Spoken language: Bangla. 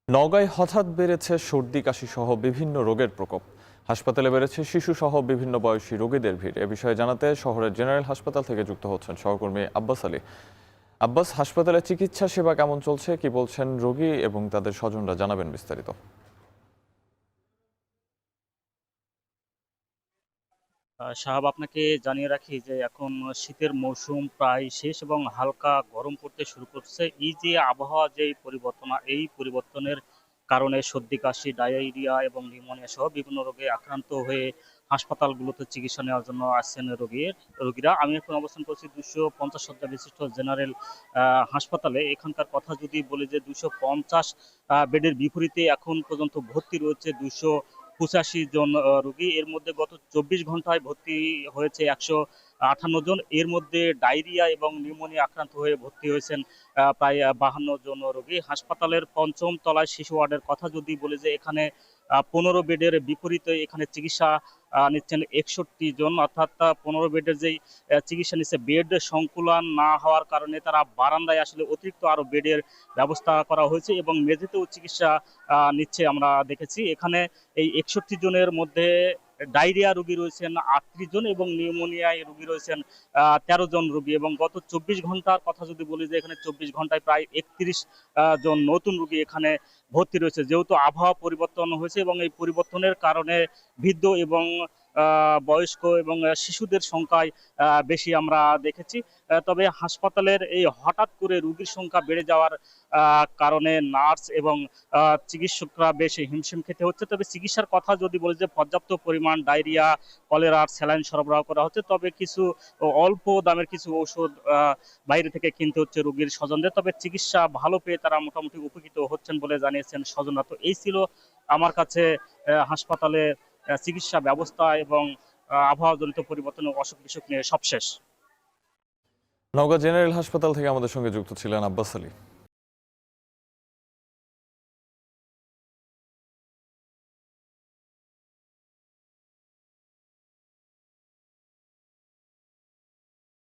নওগাঁয় হঠাৎ বেড়েছে সর্দি কাশি সহ বিভিন্ন রোগের প্রকোপ। হাসপাতালে বেড়েছে শিশু সহ বিভিন্ন বয়সী রোগীদের ভিড়। এ বিষয়ে জানাতে শহরের জেনারেল হাসপাতাল থেকে যুক্ত হচ্ছেন সহকর্মী আব্বাস আলী। আব্বাস, হাসপাতালে চিকিৎসা সেবা কেমন চলছে, কি বলছেন রোগী এবং তাদের স্বজনরা, জানাবেন বিস্তারিত। সাহাব, আপনাকে জানিয়ে রাখি যে এখন শীতের মৌসুম প্রায় শেষ এবং হালকা গরম পড়তে শুরু করছে। এই যে আবহাওয়া যে পরিবর্তন, এই পরিবর্তনের কারণে সর্দি কাশি, ডায়রিয়া এবং নিউমোনিয়া সহ বিভিন্ন রোগে আক্রান্ত হয়ে হাসপাতালগুলোতে চিকিৎসা নেওয়ার জন্য আসছেন রোগীরা। আমি এখন অবস্থান করছি 250 শয্যা বিশিষ্ট জেনারেল হাসপাতালে। এখানকার কথা যদি বলি যে 250 বেডের বিপরীতে এখন পর্যন্ত ভর্তি রয়েছে 285 জন রোগী। এর মধ্যে গত 24 ঘন্টায় ভর্তি হয়েছে 158 জন। এর মধ্যে ডায়রিয়া এবং নিউমোনিয়া আক্রান্ত হয়ে ভর্তি হয়েছেন প্রায় 52 জন রোগী। হাসপাতালের পঞ্চম তলায় শিশু ওয়ার্ডের কথা যদি বলি যে এখানে 15 বেডের বিপরীতে এখানে চিকিৎসা নিচ্ছেন 61 জন, অর্থাৎ 15 বেডের যেই চিকিৎসা নিচ্ছে, বেড সংকুলান না হওয়ার কারণে তারা বারান্দায় আসলে অতিরিক্ত আরো বেডের ব্যবস্থা করা হয়েছে এবং মেঝেতেও চিকিৎসা নিচ্ছে আমরা দেখেছি। এখানে এই 61 জনের মধ্যে ডায়রিয়া রোগী রয়েছেন 38 জন এবং নিউমোনিয়ায় রোগী রয়েছেন 13 জন রোগী। এবং গত 24 ঘন্টার কথা যদি বলি যে এখানে 24 ঘন্টায় প্রায় 31 জন নতুন রোগী এখানে ভর্তি রয়েছে। যেহেতু আবহাওয়া পরিবর্তন হয়েছে এবং এই পরিবর্তনের কারণে বৃদ্ধ এবং বয়স্ক এবং শিশুদের সংখ্যায় বেশি আমরা দেখেছি। তবে হাসপাতালের এই হঠাৎ করে রোগীর সংখ্যা বেড়ে যাওয়ার কারণে নার্স এবং চিকিৎসকরা বেশ হিমশিম খেতে হচ্ছে। তবে চিকিৎসার কথা যদি বলি যে পর্যাপ্ত পরিমাণ ডায়রিয়া, কলেরার স্যালাইন সরবরাহ করা হচ্ছে। তবে কিছু অল্প দামের কিছু ঔষধ বাইরে থেকে কিনতে হচ্ছে রোগীর স্বজনদের। তবে চিকিৎসা ভালো পেয়ে তারা মোটামুটি উপকৃত হচ্ছেন বলে জানিয়েছেন স্বজনরা। তো এই ছিল আমার কাছে হাসপাতালে চিকিৎসা ব্যবস্থা এবং আবহাওয়াজনিত পরিবর্তন ও অসুখ বিসুখ নিয়ে সবশেষ। নওগাঁ জেনারেল হাসপাতাল থেকে আমাদের সঙ্গে যুক্ত ছিলেন আব্বাস আলী।